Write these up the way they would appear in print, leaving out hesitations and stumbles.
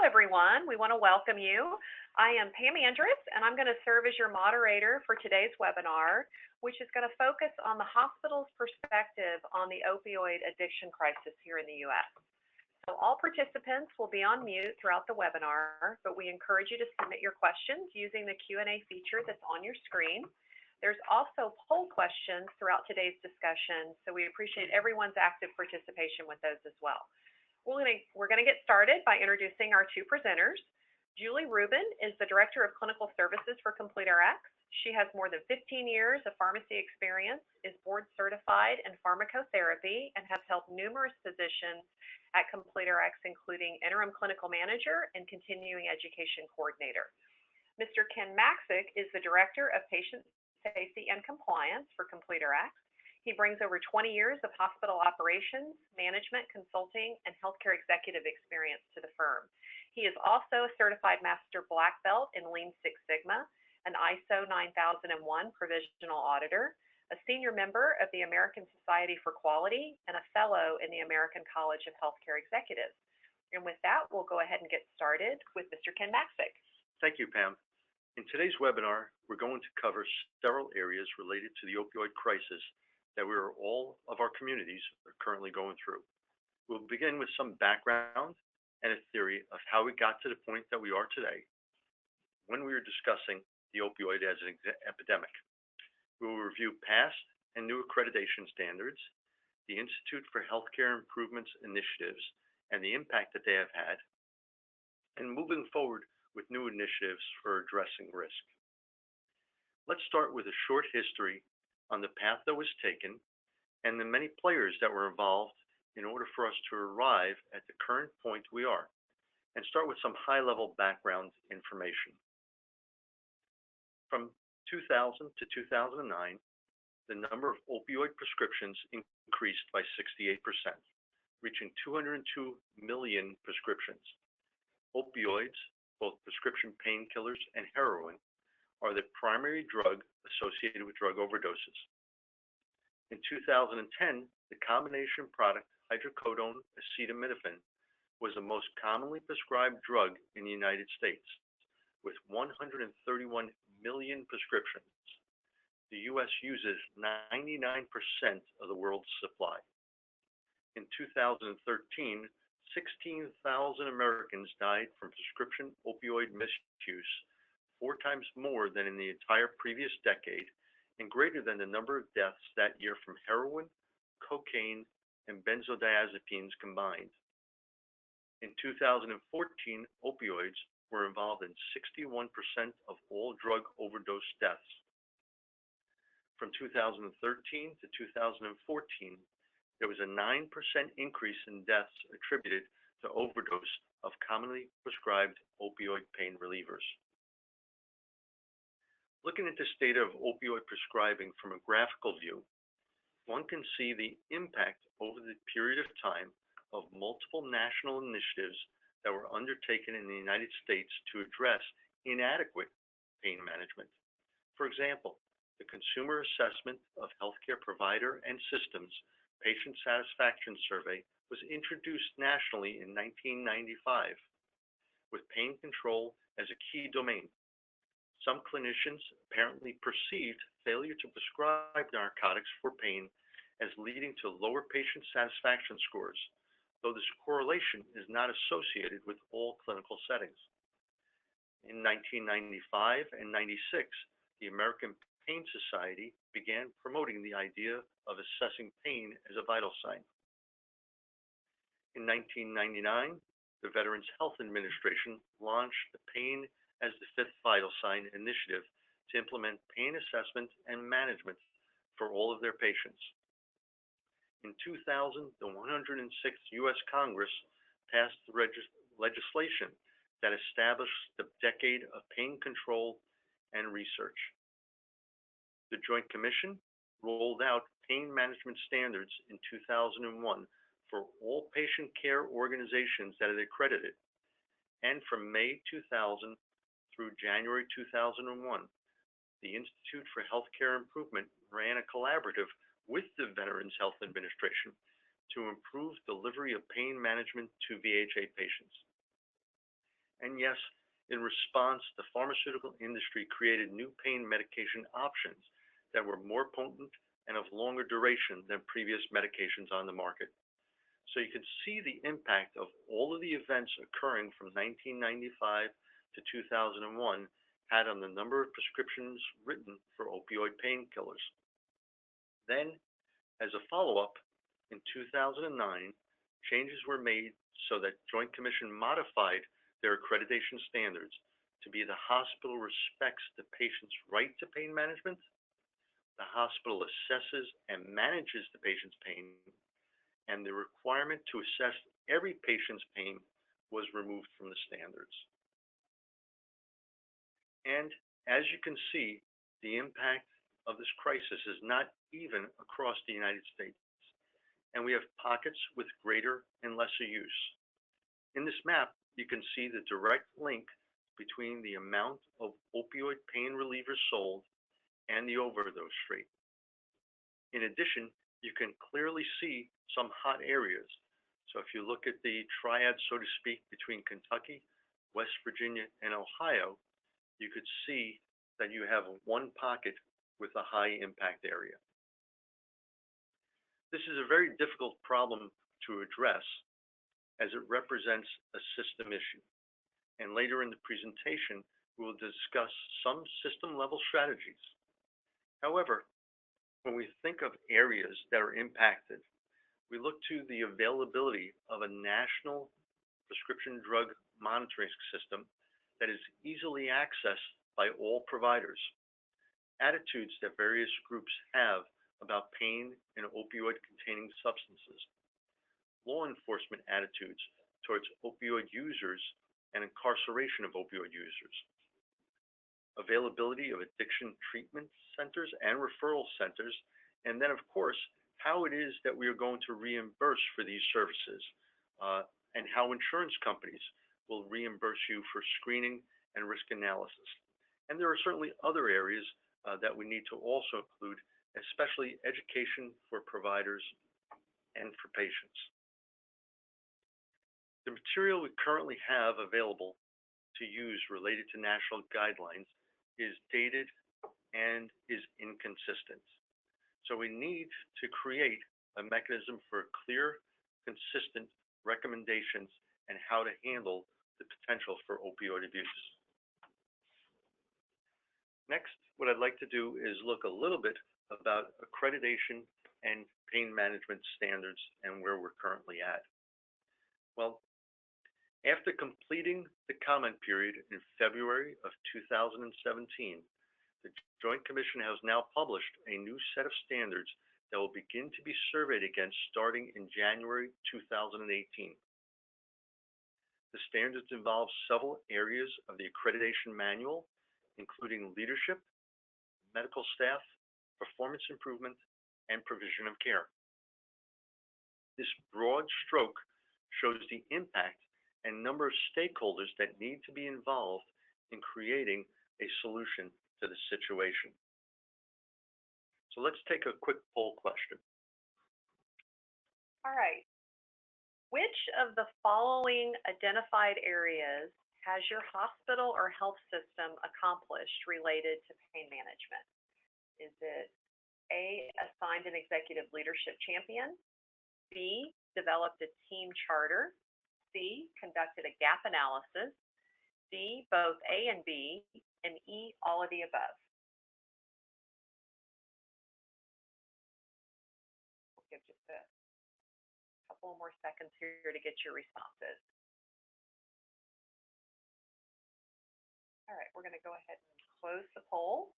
everyone. We want to welcome you. I am Pam Andrus, and I'm going to serve as your moderator for today's webinar, which is going to focus on the hospital's perspective on the opioid addiction crisis here in the U.S. So all participants will be on mute throughout the webinar, but we encourage you to submit your questions using the Q&A feature that's on your screen. There's also poll questions throughout today's discussion, so we appreciate everyone's active participation with those as well. We're going to get started by introducing our two presenters. Julie Rubin is the Director of Clinical Services for CompleteRx. She has more than 15 years of pharmacy experience, is board certified in pharmacotherapy, and has held numerous positions at CompleteRx, including Interim Clinical Manager and Continuing Education Coordinator. Mr. Ken Maxick is the Director of Patient Safety and Compliance for CompleteRx. He brings over 20 years of hospital operations, management, consulting, and healthcare executive experience to the firm. He is also a certified master black belt in Lean Six Sigma, an ISO 9001 provisional auditor, a senior member of the American Society for Quality, and a fellow in the American College of Healthcare Executives. And with that, we'll go ahead and get started with Mr. Ken Maxick. Thank you, Pam. In today's webinar, we're going to cover several areas related to the opioid crisis that all of our communities are currently going through. We'll begin with some background and a theory of how we got to the point that we are today when we were discussing the opioid as an epidemic. We will review past and new accreditation standards, the Institute for Healthcare Improvements initiatives and the impact that they have had, and moving forward with new initiatives for addressing risk. Let's start with a short history on the path that was taken and the many players that were involved in order for us to arrive at the current point we are, and start with some high-level background information. From 2000 to 2009, the number of opioid prescriptions increased by 68%, reaching 202 million prescriptions. Opioids, both prescription painkillers and heroin, are the primary drug associated with drug overdoses. In 2010, the combination product hydrocodone acetaminophen was the most commonly prescribed drug in the United States, with 131 million prescriptions. The U.S. uses 99% of the world's supply. In 2013, 16,000 Americans died from prescription opioid misuse, 4 times more than in the entire previous decade, and greater than the number of deaths that year from heroin, cocaine, and benzodiazepines combined. In 2014, opioids were involved in 61% of all drug overdose deaths. From 2013 to 2014, there was a 9% increase in deaths attributed to overdose of commonly prescribed opioid pain relievers. Looking at this data of opioid prescribing from a graphical view, one can see the impact over the period of time of multiple national initiatives that were undertaken in the United States to address inadequate pain management. For example, the Consumer Assessment of Healthcare Provider and Systems Patient Satisfaction Survey was introduced nationally in 1995, with pain control as a key domain. Some clinicians apparently perceived failure to prescribe narcotics for pain as leading to lower patient satisfaction scores, though this correlation is not associated with all clinical settings. In 1995 and 96, the American Pain Society began promoting the idea of assessing pain as a vital sign. In 1999, the Veterans Health Administration launched the Pain as the Fifth Vital Sign initiative to implement pain assessment and management for all of their patients. In 2000, the 106th U.S. Congress passed the legislation that established the Decade of Pain Control and Research. The Joint Commission rolled out pain management standards in 2001 for all patient care organizations that are accredited, and from May 2000 through January 2001, the Institute for Healthcare Improvement ran a collaborative with the Veterans Health Administration to improve delivery of pain management to VHA patients. And yes, in response, the pharmaceutical industry created new pain medication options that were more potent and of longer duration than previous medications on the market. So you can see the impact of all of the events occurring from 1995 to 2001 had on the number of prescriptions written for opioid painkillers. Then, as a follow-up, in 2009, changes were made so that Joint Commission modified their accreditation standards to be the hospital respects the patient's right to pain management, the hospital assesses and manages the patient's pain, and the requirement to assess every patient's pain was removed from the standards. And as you can see, the impact of this crisis is not even across the United States, and we have pockets with greater and lesser use. In this map, you can see the direct link between the amount of opioid pain relievers sold and the overdose rate. In addition, you can clearly see some hot areas. So if you look at the triad, so to speak, between Kentucky, West Virginia, and Ohio, you could see that you have one pocket with a high impact area. This is a very difficult problem to address as it represents a system issue. And later in the presentation, we will discuss some system level strategies. However, when we think of areas that are impacted, we look to the availability of a national prescription drug monitoring system that is easily accessed by all providers. Attitudes that various groups have about pain and opioid containing substances. Law enforcement attitudes towards opioid users and incarceration of opioid users. Availability of addiction treatment centers and referral centers, and then of course, how it is that we are going to reimburse for these services, and how insurance companies will reimburse you for screening and risk analysis. And there are certainly other areas that we need to also include, especially education for providers and for patients. The material we currently have available to use related to national guidelines is dated and is inconsistent. So we need to create a mechanism for clear, consistent recommendations and how to handle the potential for opioid abuse. Next, what I'd like to do is look a little bit about accreditation and pain management standards and where we're currently at. Well, after completing the comment period in February of 2017, the Joint Commission has now published a new set of standards that will begin to be surveyed against starting in January 2018. The standards involve several areas of the accreditation manual, including leadership, medical staff, performance improvement, and provision of care. This broad stroke shows the impact and number of stakeholders that need to be involved in creating a solution to the situation. So let's take a quick poll question. All right. Which of the following identified areas has your hospital or health system accomplished related to pain management? Is it A, assigned an executive leadership champion, B, developed a team charter, C, conducted a gap analysis, D, both A and B, and E, all of the above? We'll give just a couple more seconds here to get your responses. All right, we're going to go ahead and close the poll.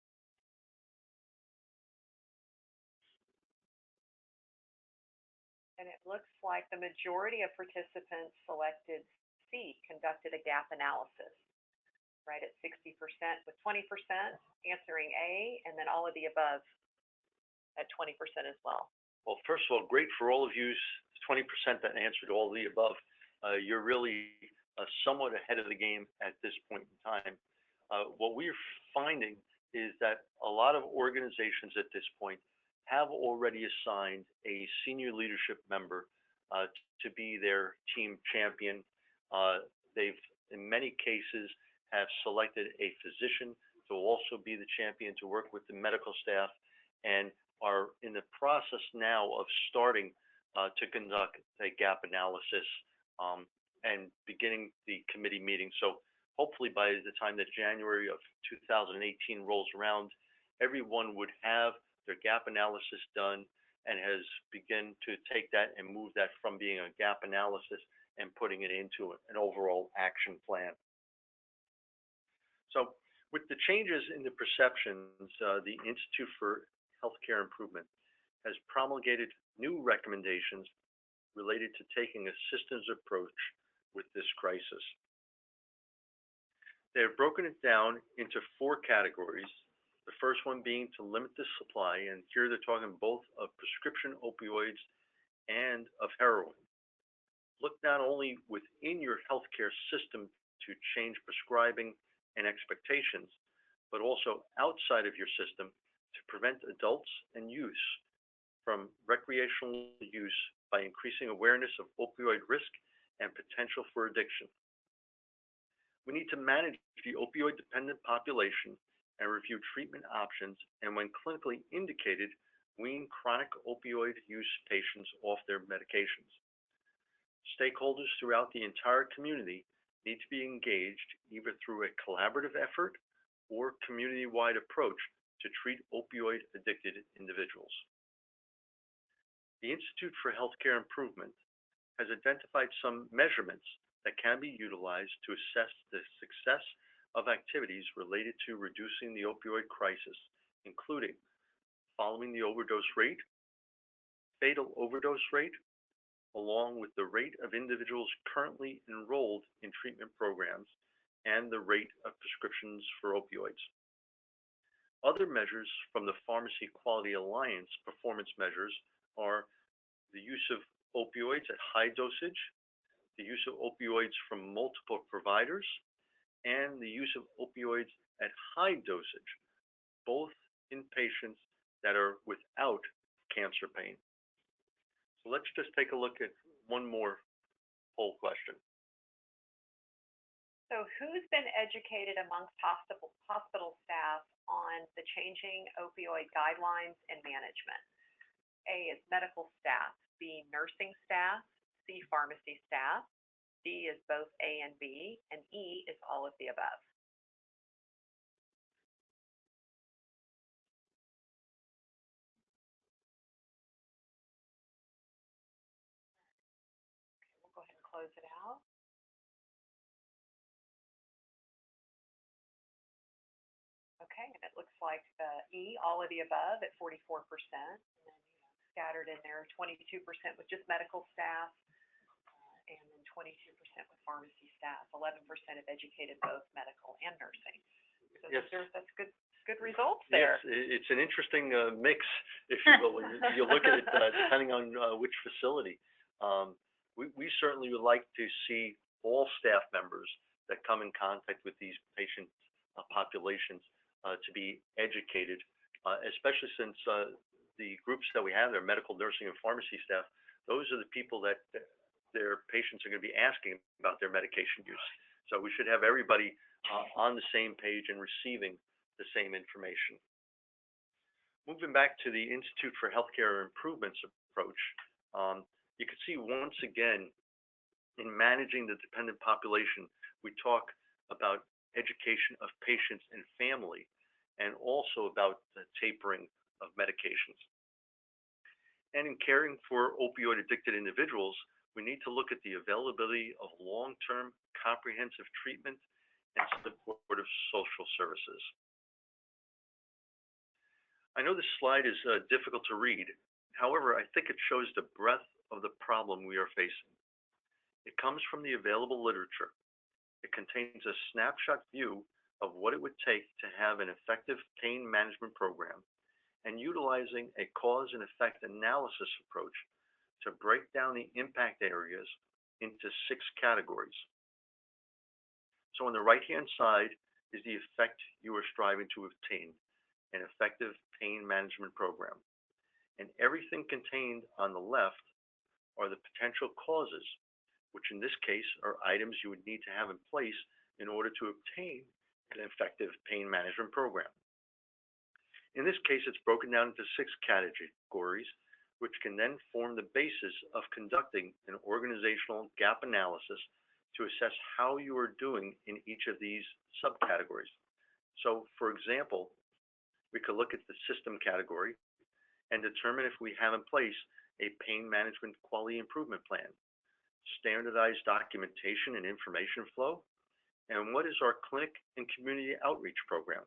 And it looks like the majority of participants selected C, conducted a gap analysis, right at 60%, with 20% answering A, and then all of the above at 20% as well. Well, first of all, great for all of you, 20% that answered all of the above. You're really somewhat ahead of the game at this point in time. What we're finding is that a lot of organizations at this point have already assigned a senior leadership member to be their team champion. They've in many cases, have selected a physician to also be the champion to work with the medical staff and are in the process now of starting to conduct a gap analysis and beginning the committee meeting. So hopefully by the time that January of 2018 rolls around, everyone would have their gap analysis done and has begun to take that and move that from being a gap analysis and putting it into an overall action plan. So with the changes in the perceptions, the Institute for Healthcare Improvement has promulgated new recommendations related to taking a systems approach with this crisis. They have broken it down into 4 categories. The first one being to limit the supply, and here they're talking both of prescription opioids and of heroin. Look not only within your healthcare system to change prescribing and expectations, but also outside of your system to prevent adults and youth from recreational use by increasing awareness of opioid risk and potential for addiction. We need to manage the opioid-dependent population and review treatment options, and when clinically indicated, wean chronic opioid use patients off their medications. Stakeholders throughout the entire community need to be engaged either through a collaborative effort or community-wide approach to treat opioid-addicted individuals. The Institute for Healthcare Improvement has identified some measurements that can be utilized to assess the success of activities related to reducing the opioid crisis, including following the overdose rate, fatal overdose rate, along with the rate of individuals currently enrolled in treatment programs and the rate of prescriptions for opioids. Other measures from the Pharmacy Quality Alliance performance measures are the use of opioids at high dosage, the use of opioids from multiple providers, and the use of opioids at high dosage, both in patients that are without cancer pain. So let's just take a look at one more poll question. So who's been educated amongst hospital staff on the changing opioid guidelines and management? A is medical staff, B nursing staff, C pharmacy staff, D is both A and B, and E is all of the above. Okay, we'll go ahead and close it out. Okay, and it looks like the E, all of the above at 44%, and then scattered in there 22% with just medical staff, and then 22% with pharmacy staff, 11% of educated both medical and nursing. So Yes. That's good results there. Yes, it's an interesting mix, if you will. When you look at it, depending on which facility. We certainly would like to see all staff members that come in contact with these patient populations to be educated, especially since the groups that we have, their medical, nursing, and pharmacy staff, those are the people that their patients are going to be asking about their medication use. So we should have everybody on the same page and receiving the same information. Moving back to the Institute for Healthcare Improvements approach, you can see once again, in managing the dependent population, we talk about education of patients and family, and also about the tapering of medications. And in caring for opioid addicted individuals, we need to look at the availability of long-term comprehensive treatment and supportive social services. I know this slide is difficult to read. However, I think it shows the breadth of the problem we are facing. It comes from the available literature. It contains a snapshot view of what it would take to have an effective pain management program, and utilizing a cause and effect analysis approach to break down the impact areas into 6 categories. So on the right-hand side is the effect you are striving to obtain, an effective pain management program. And everything contained on the left are the potential causes which in this case are items you would need to have in place in order to obtain an effective pain management program. In this case, it's broken down into 6 categories, which can then form the basis of conducting an organizational gap analysis to assess how you are doing in each of these subcategories. So, for example, we could look at the system category and determine if we have in place a pain management quality improvement plan, standardized documentation and information flow, and what is our clinic and community outreach program.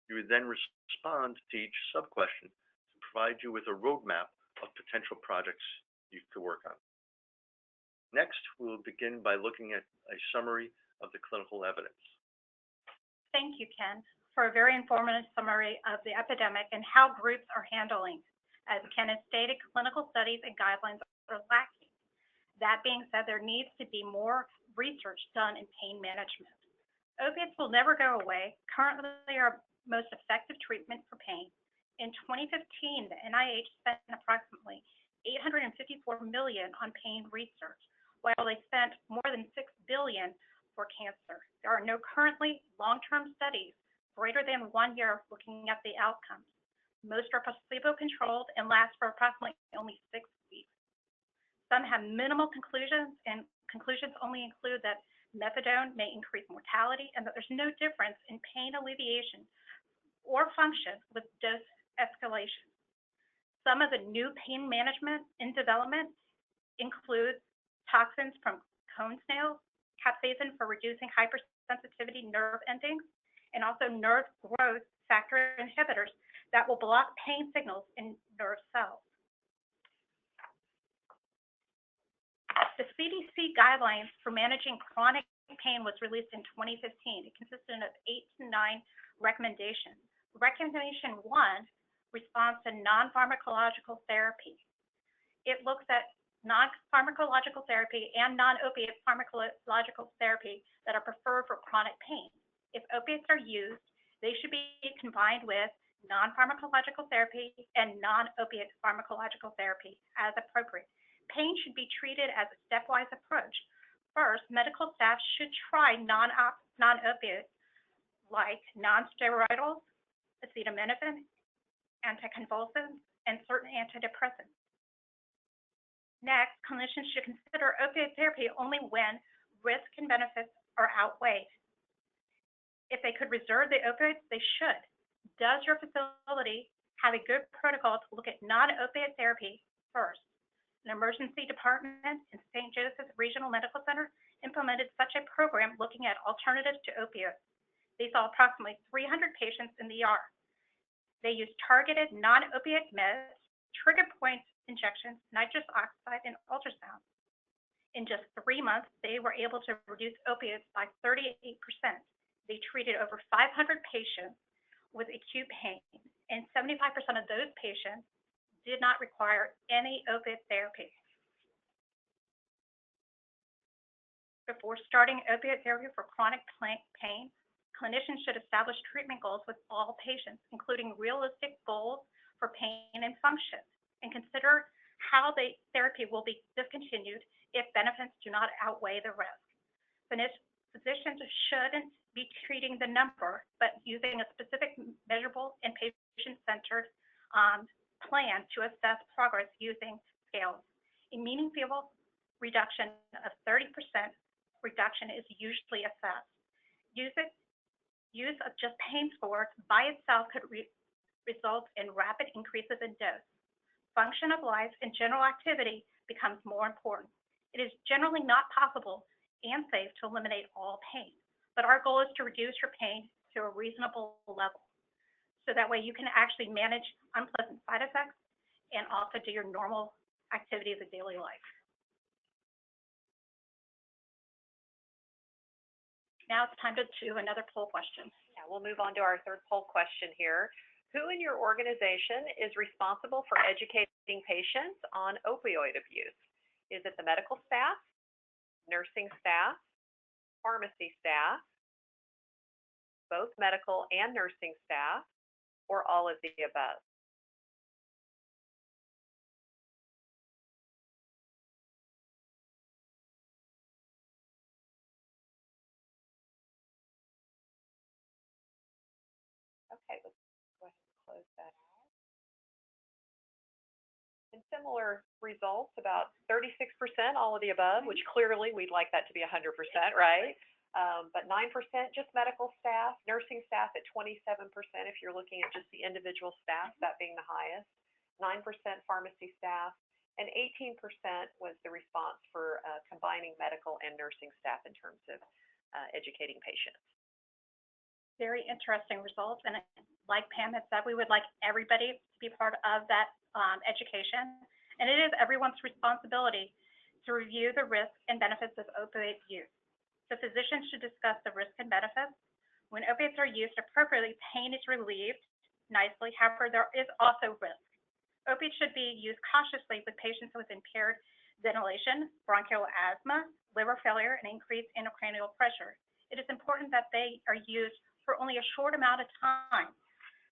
You would then respond to each sub-question to provide you with a roadmap of potential projects you could work on. Next, we will begin by looking at a summary of the clinical evidence. Thank you, Ken, for a very informative summary of the epidemic and how groups are handling. As Ken has stated, clinical studies and guidelines are lacking. That being said, there needs to be more research done in pain management. Opiates will never go away. Currently, they are most effective treatment for pain. In 2015, the NIH spent approximately $854 million on pain research, while they spent more than $6 billion for cancer. There are no currently long-term studies greater than 1 year looking at the outcomes. Most are placebo-controlled and last for approximately only 6 weeks. Some have minimal conclusions, and conclusions only include that methadone may increase mortality and that there's no difference in pain alleviation or function with dose escalation. Some of the new pain management in development include toxins from cone snails, capsaicin for reducing hypersensitivity nerve endings, and also nerve growth factor inhibitors that will block pain signals in nerve cells. The CDC guidelines for managing chronic pain was released in 2015. It consisted of 8 to 9 recommendations. Recommendation 1 responds to non-pharmacological therapy. It looks at non-pharmacological therapy and non-opiate pharmacological therapy that are preferred for chronic pain. If opiates are used, they should be combined with non-pharmacological therapy and non-opiate pharmacological therapy as appropriate. Pain should be treated as a stepwise approach. First, medical staff should try non-opiates like non-steroidals, acetaminophen, anticonvulsants, and certain antidepressants. Next, clinicians should consider opiate therapy only when risk and benefits are outweighed. If they could reserve the opioids, they should. Does your facility have a good protocol to look at non-opiate therapy first? An emergency department in St. Joseph's Regional Medical Center implemented such a program looking at alternatives to opioids. They saw approximately 300 patients in the ER. They used targeted non-opiate meds, trigger point injections, nitrous oxide, and ultrasound. In just 3 months, they were able to reduce opioids by 38%. They treated over 500 patients with acute pain, and 75% of those patients did not require any opiate therapy. Before starting opiate therapy for chronic pain, clinicians should establish treatment goals with all patients, including realistic goals for pain and function, and consider how the therapy will be discontinued if benefits do not outweigh the risk. Physicians shouldn't be treating the number, but using a specific measurable and patient-centered plan to assess progress using scales. A meaningful reduction of 30% reduction is usually assessed. Use of just pain scores by itself could result in rapid increases in dose. Function of life and general activity becomes more important. It is generally not possible and safe to eliminate all pain, but our goal is to reduce your pain to a reasonable level. So that way you can actually manage unpleasant side effects and also do your normal activities of daily life. Now it's time to do another poll question. Yeah, we'll move on to our third poll question here. Who in your organization is responsible for educating patients on opioid abuse? Is it the medical staff, nursing staff, pharmacy staff, both medical and nursing staff, or all of the above? Okay, let's go ahead and close that out. And similar results, about 36% all of the above, which clearly we'd like that to be 100%, right? But 9% just medical staff, nursing staff at 27% if you're looking at just the individual staff, that being the highest, 9% pharmacy staff, and 18% was the response for combining medical and nursing staff in terms of educating patients. Very interesting results, and like Pam had said, we would like everybody to be part of that education, and it is everyone's responsibility to review the risks and benefits of opioid use. So physicians should discuss the risks and benefits. When opiates are used appropriately, pain is relieved nicely. However, there is also risk. Opiates should be used cautiously with patients with impaired ventilation, bronchial asthma, liver failure, and increased intracranial pressure. It is important that they are used for only a short amount of time.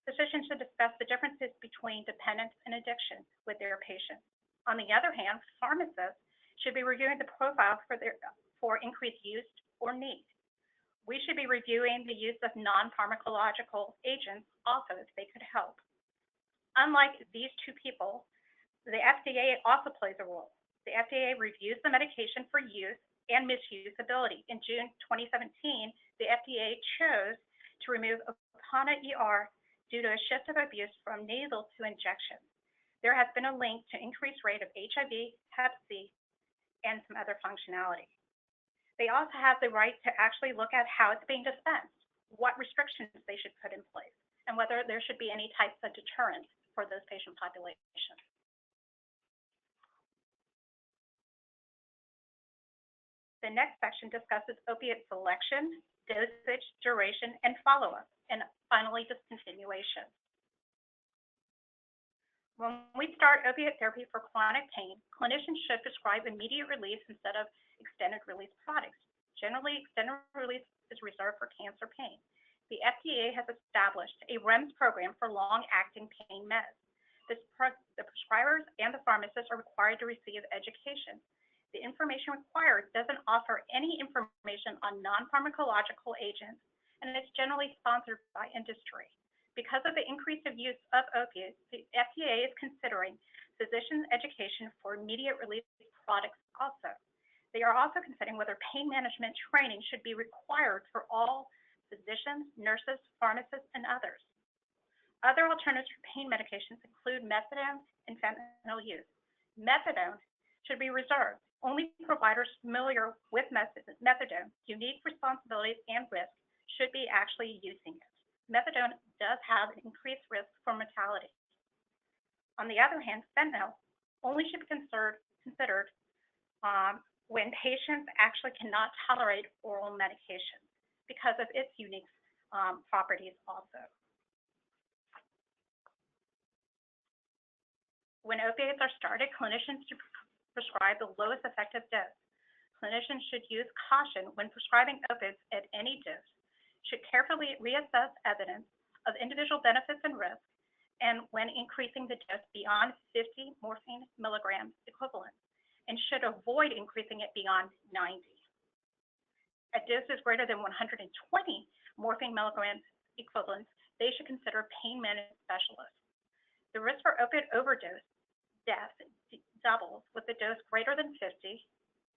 Physicians should discuss the differences between dependence and addiction with their patients. On the other hand, pharmacists should be reviewing the profile for increased use or need. We should be reviewing the use of non-pharmacological agents also if they could help. Unlike these two people, the FDA also plays a role. The FDA reviews the medication for use and misusability. In June 2017, the FDA chose to remove Opana ER due to a shift of abuse from nasal to injection. There has been a link to increased rate of HIV, Hep C, and some other functionality. They also have the right to actually look at how it's being dispensed, what restrictions they should put in place, and whether there should be any types of deterrents for those patient populations. The next section discusses opiate selection, dosage, duration, and follow-up, and finally discontinuation. When we start opiate therapy for chronic pain, clinicians should prescribe immediate release instead of extended release products. Generally, extended release is reserved for cancer pain. The FDA has established a REMS program for long-acting pain meds. The prescribers and the pharmacists are required to receive education. The information required doesn't offer any information on non-pharmacological agents, and it's generally sponsored by industry. Because of the increase of use of opiates, the FDA is considering physician education for immediate release products also. They are also considering whether pain management training should be required for all physicians, nurses, pharmacists, and others. Other alternatives for pain medications include methadone and fentanyl use. Methadone should be reserved. Only providers familiar with methadone, unique responsibilities, and risks should be actually using it. Methadone does have an increased risk for mortality. On the other hand, fentanyl only should be considered when patients actually cannot tolerate oral medication because of its unique properties also. When opiates are started, clinicians should prescribe the lowest effective dose. Clinicians should use caution when prescribing opiates at any dose, should carefully reassess evidence of individual benefits and risks, and when increasing the dose beyond 50 morphine milligrams equivalent, and should avoid increasing it beyond 90. At doses greater than 120 morphine milligrams equivalents, they should consider pain management specialists. The risk for opiate overdose death doubles with the dose greater than 50,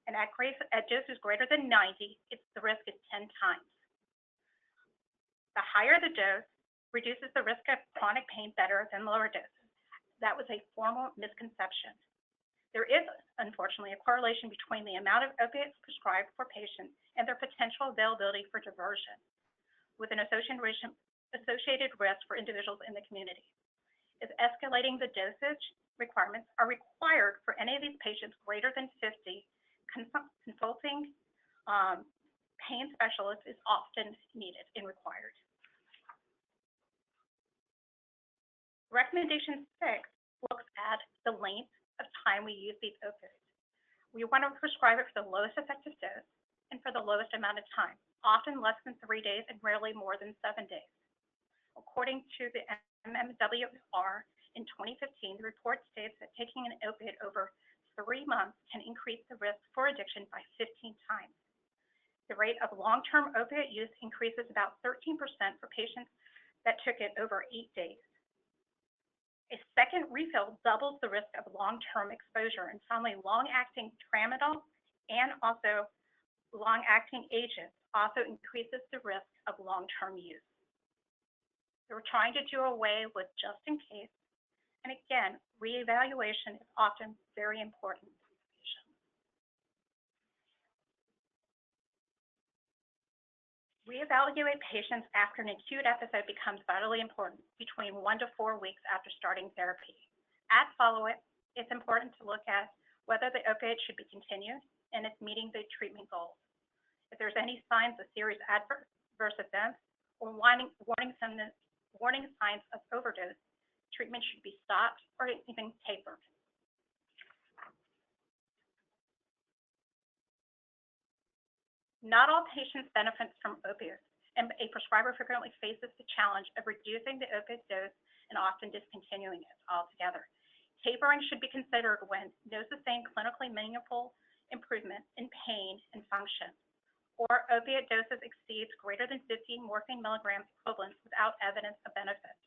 and at doses greater than 90, the risk is 10 times. The higher the dose reduces the risk of chronic pain better than lower doses. That was a formal misconception. There is, unfortunately, a correlation between the amount of opiates prescribed for patients and their potential availability for diversion, with an associated risk for individuals in the community. If escalating the dosage requirements are required for any of these patients greater than 50, consulting pain specialists is often needed and required. Recommendation 6 looks at the length of time we use these opioids. We want to prescribe it for the lowest effective dose and for the lowest amount of time, often less than 3 days and rarely more than 7 days. According to the MMWR in 2015, the report states that taking an opiate over 3 months can increase the risk for addiction by 15 times. The rate of long-term opiate use increases about 13% for patients that took it over 8 days. A second refill doubles the risk of long-term exposure, and finally, long-acting tramadol and also long-acting agents also increases the risk of long-term use. So we're trying to do away with just in case, and again, reevaluation is often very important. Reevaluate patients after an acute episode becomes vitally important between 1 to 4 weeks after starting therapy. At follow-up, it's important to look at whether the opioid should be continued and it's meeting the treatment goals. If there's any signs of serious adverse events or warning signs of overdose, treatment should be stopped or even tapered. Not all patients benefit from opioids, and a prescriber frequently faces the challenge of reducing the opioid dose and often discontinuing it altogether. Tapering should be considered when no sustained clinically meaningful improvement in pain and function, or opiate doses exceeds greater than 50 morphine milligrams equivalents without evidence of benefit,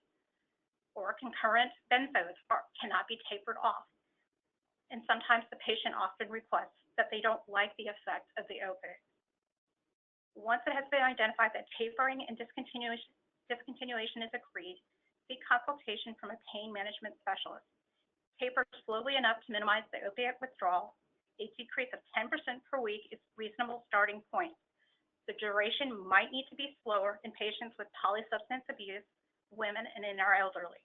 or concurrent benzos cannot be tapered off. And sometimes the patient often requests that they don't like the effect of the opioid. Once it has been identified that tapering and discontinuation is agreed, seek consultation from a pain management specialist. Taper slowly enough to minimize the opiate withdrawal. A decrease of 10% per week is a reasonable starting point. The duration might need to be slower in patients with polysubstance abuse, women, and in our elderly.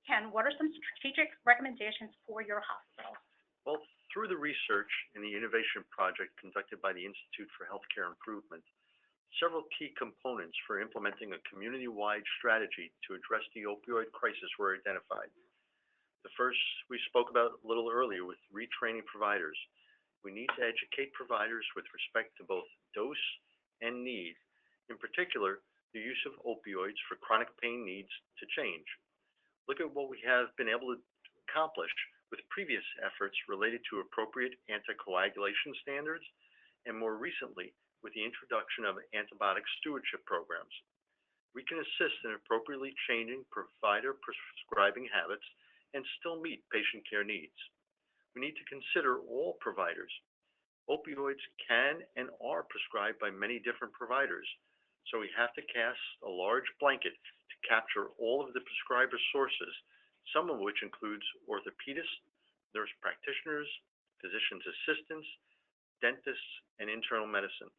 Ken, what are some strategic recommendations for your hospital? Well, through the research and the innovation project conducted by the Institute for Healthcare Improvement, several key components for implementing a community-wide strategy to address the opioid crisis were identified. The first we spoke about a little earlier with retraining providers. We need to educate providers with respect to both dose and need. In particular, the use of opioids for chronic pain needs to change. Look at what we have been able to accomplish with previous efforts related to appropriate anticoagulation standards, and more recently with the introduction of antibiotic stewardship programs. We can assist in appropriately changing provider prescribing habits and still meet patient care needs. We need to consider all providers. Opioids can and are prescribed by many different providers, so we have to cast a large blanket to capture all of the prescriber sources, some of which includes orthopedists, nurse practitioners, physician's assistants, dentists, and internal medicine.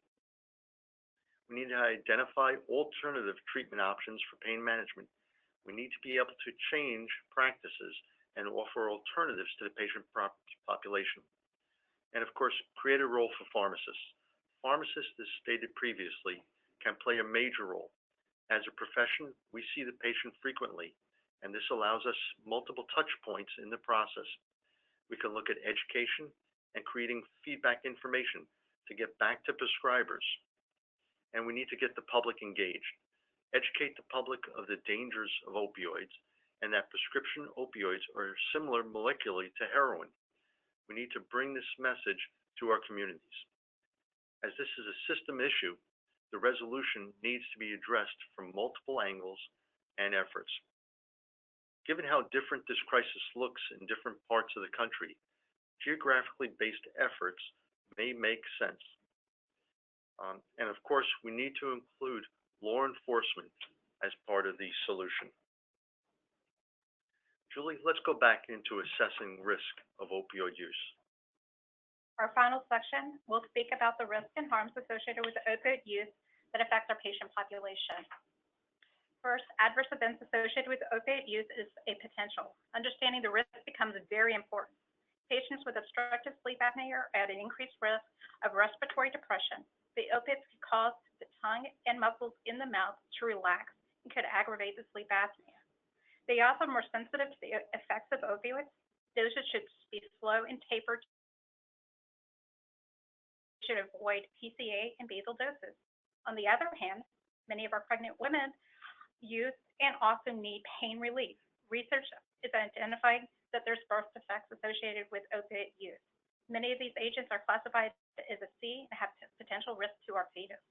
We need to identify alternative treatment options for pain management. We need to be able to change practices and offer alternatives to the patient population. And of course, create a role for pharmacists. Pharmacists, as stated previously, can play a major role. As a profession, we see the patient frequently, and this allows us multiple touch points in the process. We can look at education and creating feedback information to get back to prescribers. And we need to get the public engaged. Educate the public of the dangers of opioids and that prescription opioids are similar molecularly to heroin. We need to bring this message to our communities. As this is a system issue, the resolution needs to be addressed from multiple angles and efforts. Given how different this crisis looks in different parts of the country, geographically based efforts may make sense. And of course, we need to include law enforcement as part of the solution. Julie, let's go back into assessing risk of opioid use. Our final section will speak about the risks and harms associated with opioid use that affects our patient population. First, adverse events associated with opioid use is a potential. Understanding the risk becomes very important. Patients with obstructive sleep apnea are at an increased risk of respiratory depression. The opiates could cause the tongue and muscles in the mouth to relax and could aggravate the sleep apnea. They are also more sensitive to the effects of opioids. Doses should be slow and tapered. Should avoid PCA and basal doses. On the other hand, many of our pregnant women use and also need pain relief. Research is identifying that there's birth defects associated with opiate use. Many of these agents are classified as a C and have potential risk to our fetus.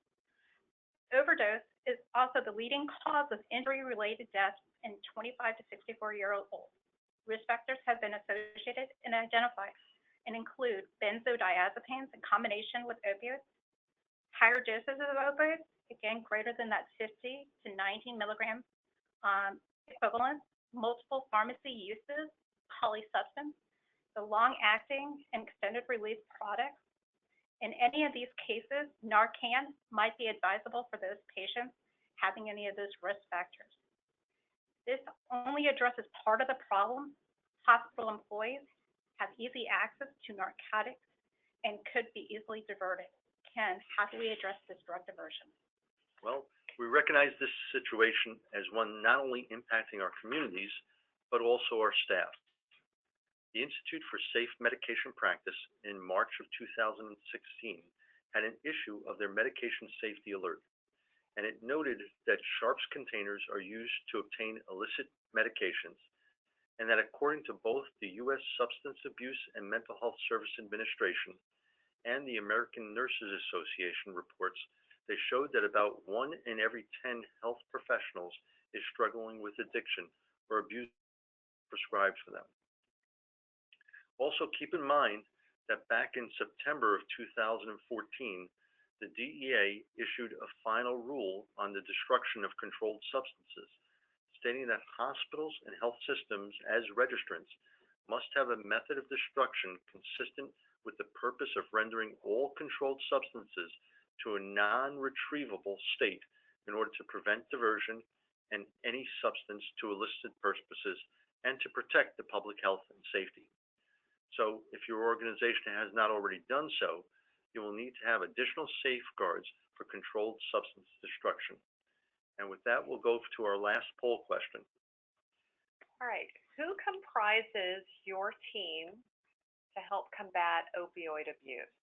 Overdose is also the leading cause of injury-related deaths in 25 to 64-year-olds. Risk factors have been associated and identified and include benzodiazepines in combination with opioids, higher doses of opioids, again greater than that 50 to 19 milligram equivalent, multiple pharmacy uses, polysubstance, the long-acting and extended-release products. In any of these cases, Narcan might be advisable for those patients having any of those risk factors. This only addresses part of the problem. Hospital employees have easy access to narcotics and could be easily diverted. Ken, how do we address this drug diversion? Well, we recognize this situation as one not only impacting our communities, but also our staff. The Institute for Safe Medication Practice in March of 2016 had an issue of their medication safety alert, and it noted that sharps containers are used to obtain illicit medications, and that according to both the U.S. Substance Abuse and Mental Health Service Administration and the American Nurses Association reports, they showed that about 1 in every 10 health professionals is struggling with addiction or abuse prescribed for them. Also, keep in mind that back in September of 2014, the DEA issued a final rule on the destruction of controlled substances, stating that hospitals and health systems as registrants must have a method of destruction consistent with the purpose of rendering all controlled substances to a non-retrievable state in order to prevent diversion and any substance to illicit purposes and to protect the public health and safety. So if your organization has not already done so, you will need to have additional safeguards for controlled substance destruction. And with that, we'll go to our last poll question. All right. Who comprises your team to help combat opioid abuse?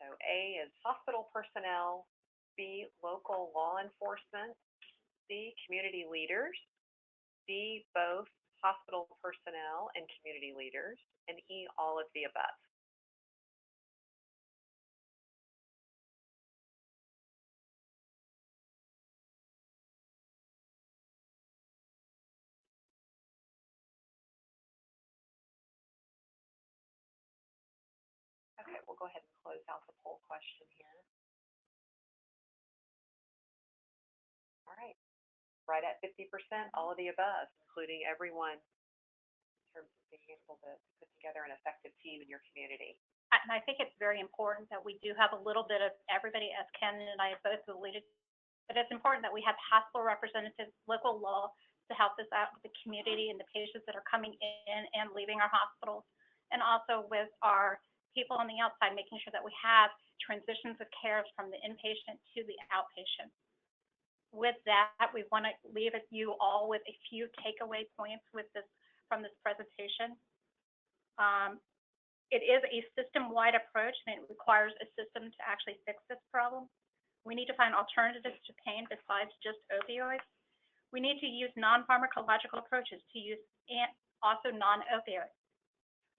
So A is hospital personnel, B, local law enforcement, C, community leaders, D, both hospital personnel and community leaders, and E, all of the above. Okay, we'll go ahead and close out the poll question here. All right, right at 50%, all of the above, including everyone in terms of being able to put together an effective team in your community. And I think it's very important that we do have a little bit of everybody, as Ken and I have both alluded, but it's important that we have hospital representatives, local law to help us out with the community and the patients that are coming in and leaving our hospitals, and also with our people on the outside, making sure that we have transitions of care from the inpatient to the outpatient. With that, we want to leave you all with a few takeaway points with this from this presentation. It is a system-wide approach, and it requires a system to actually fix this problem. We need to find alternatives to pain besides just opioids. We need to use non-pharmacological approaches to use and also non-opioids.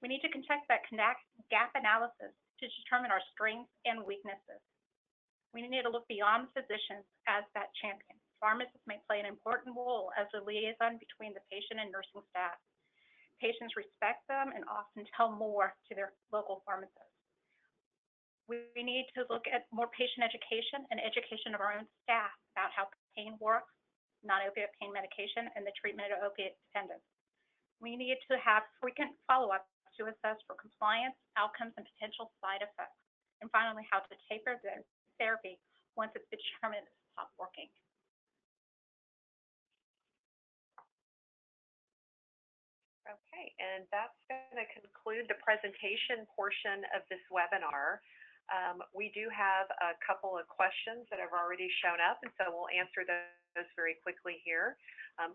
We need to conduct that gap analysis to determine our strengths and weaknesses. We need to look beyond physicians as that champion. Pharmacists may play an important role as a liaison between the patient and nursing staff. Patients respect them and often tell more to their local pharmacists. We need to look at more patient education and education of our own staff about how pain works, non-opiate pain medication, and the treatment of opiate dependence. We need to have frequent follow-up to assess for compliance, outcomes, and potential side effects. And finally, how to taper the therapy once it's determined to stop working. Okay, and that's going to conclude the presentation portion of this webinar. We do have a couple of questions that have already shown up, and so we'll answer those very quickly here.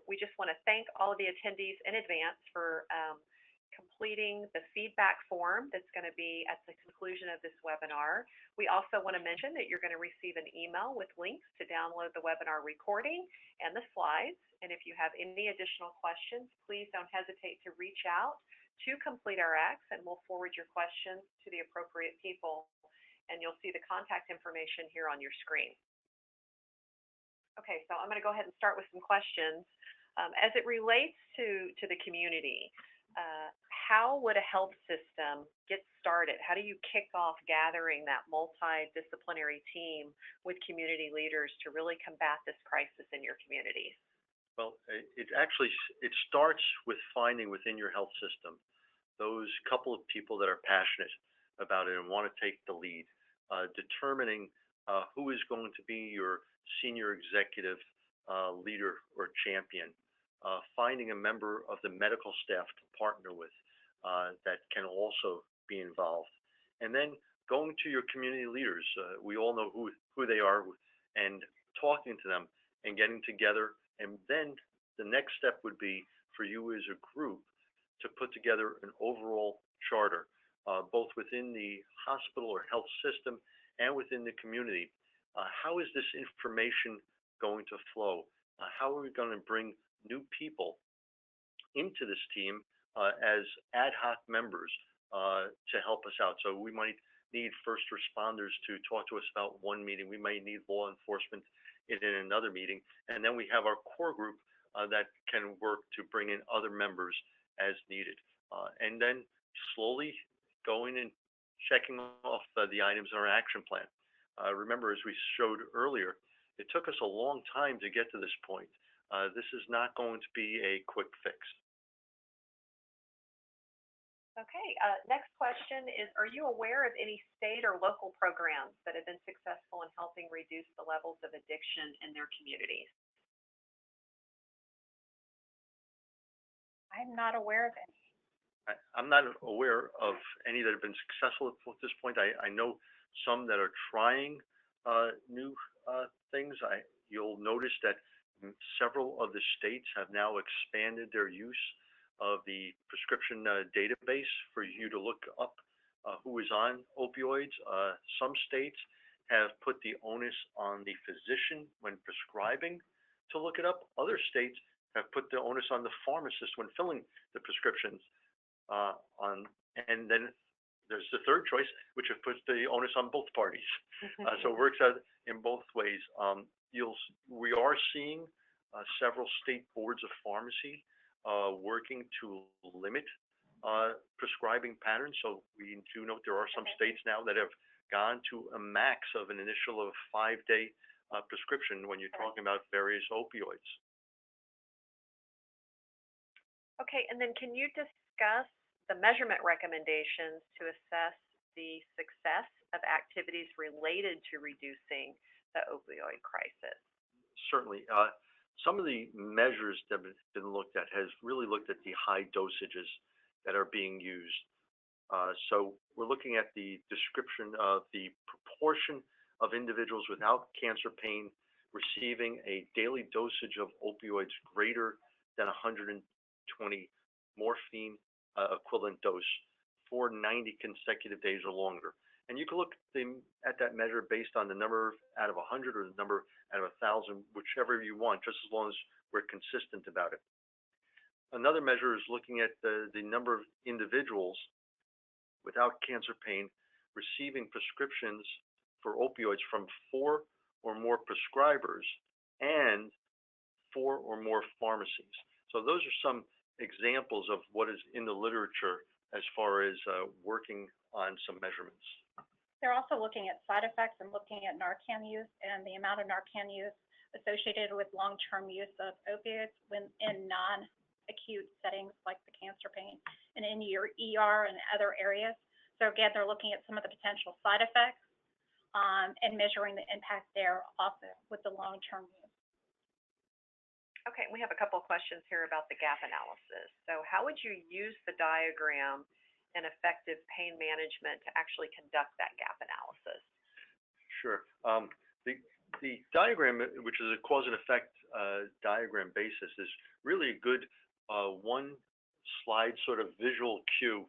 We just want to thank all of the attendees in advance for completing the feedback form that's going to be at the conclusion of this webinar. We also want to mention that you're going to receive an email with links to download the webinar recording and the slides. And if you have any additional questions, please don't hesitate to reach out to Complete Rx, and we'll forward your questions to the appropriate people. And you'll see the contact information here on your screen. Okay, so I'm going to go ahead and start with some questions. As it relates to the community, how would a health system get started? How do you kick off gathering that multidisciplinary team with community leaders to really combat this crisis in your communities? Well, it starts with finding within your health system those couple of people that are passionate about it and want to take the lead, determining who is going to be your senior executive leader or champion, finding a member of the medical staff to partner with that can also be involved, and then going to your community leaders. We all know who they are, and talking to them and getting together. And then the next step would be for you as a group to put together an overall charter, both within the hospital or health system and within the community. How is this information going to flow? How are we going to bring new people into this team as ad hoc members to help us out? So we might need first responders to talk to us about one meeting. We might need law enforcement in another meeting. And then we have our core group that can work to bring in other members as needed. And then slowly going and checking off the items in our action plan. Remember, as we showed earlier, it took us a long time to get to this point. This is not going to be a quick fix. Okay, next question is, are you aware of any state or local programs that have been successful in helping reduce the levels of addiction in their communities? I'm not aware of any. I'm not aware of any that have been successful at this point. I know some that are trying new things. You'll notice that several of the states have now expanded their use of the prescription database for you to look up who is on opioids. Some states have put the onus on the physician when prescribing to look it up. Other states have put the onus on the pharmacist when filling the prescriptions. And then there's the third choice, which have put the onus on both parties. So it works out in both ways. We are seeing several state boards of pharmacy working to limit prescribing patterns. So we do note there are some states now that have gone to a max of an initial of 5-day prescription when you're talking about various opioids. Okay, and then can you discuss the measurement recommendations to assess the success of activities related to reducing the opioid crisis? Certainly. Some of the measures that have been looked at has really looked at the high dosages that are being used. So we're looking at the description of the proportion of individuals without cancer pain receiving a daily dosage of opioids greater than 120 morphine equivalent dose for 90 consecutive days or longer. And you can look at that measure based on the number out of 100 or the number out of 1,000, whichever you want, just as long as we're consistent about it. Another measure is looking at the number of individuals without cancer pain receiving prescriptions for opioids from 4 or more prescribers and 4 or more pharmacies. So those are some examples of what is in the literature as far as working on some measurements. They're also looking at side effects and looking at Narcan use and the amount of Narcan use associated with long-term use of opioids when in non-acute settings like the cancer pain and in your ER and other areas. So again, they're looking at some of the potential side effects and measuring the impact there also with the long-term use. Okay, we have a couple of questions here about the gap analysis. So how would you use the diagram in effective pain management to actually conduct that gap analysis? Sure. The diagram, which is a cause and effect diagram basis, is really a good one slide sort of visual cue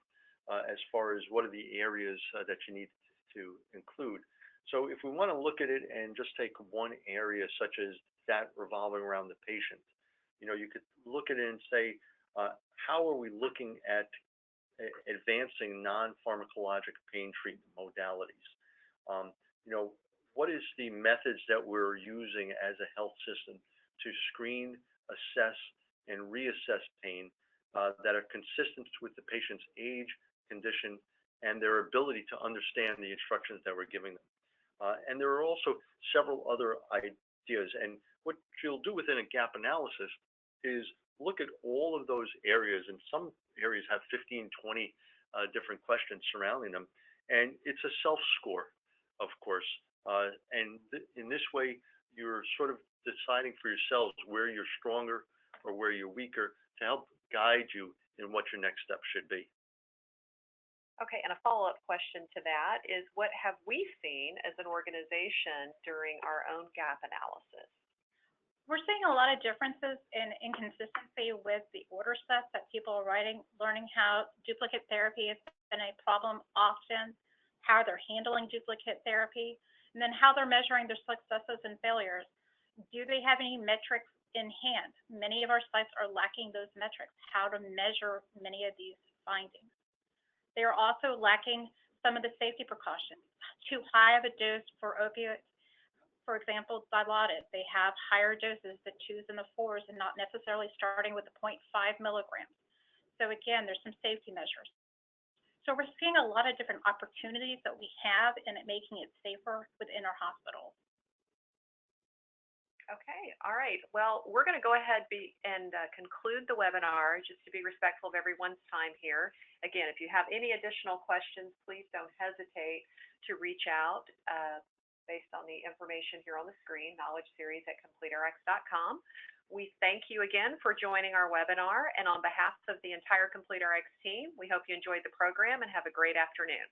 as far as what are the areas that you need to include. So if we want to look at it and just take one area such as that revolving around the patient, you could look at it and say, how are we looking at advancing non-pharmacologic pain treatment modalities? what is the methods that we're using as a health system to screen, assess, and reassess pain that are consistent with the patient's age, condition, and their ability to understand the instructions that we're giving them. And there are also several other ideas. And what you'll do within a gap analysis is look at all of those areas, and some areas have 15, 20 different questions surrounding them. And it's a self-score, of course. In this way, you're sort of deciding for yourselves where you're stronger or where you're weaker to help guide you in what your next step should be. Okay, and a follow-up question to that is, what have we seen as an organization during our own gap analysis? We're seeing a lot of differences in inconsistency with the order sets that people are writing, learning how duplicate therapy has been a problem often, how they're handling duplicate therapy, and then how they're measuring their successes and failures. Do they have any metrics in hand? Many of our sites are lacking those metrics, how to measure many of these findings. They are also lacking some of the safety precautions. Too high of a dose for opioids, for example, Dilaudid, they have higher doses, the 2s and the 4s, and not necessarily starting with the 0.5 milligrams. So again, there's some safety measures. So we're seeing a lot of different opportunities that we have in making it safer within our hospitals. Okay, all right. Well, we're going to go ahead and conclude the webinar just to be respectful of everyone's time here. Again, if you have any additional questions, please don't hesitate to reach out based on the information here on the screen, knowledgeseries@CompleteRx.com. We thank you again for joining our webinar, and on behalf of the entire CompleteRx team, we hope you enjoyed the program and have a great afternoon.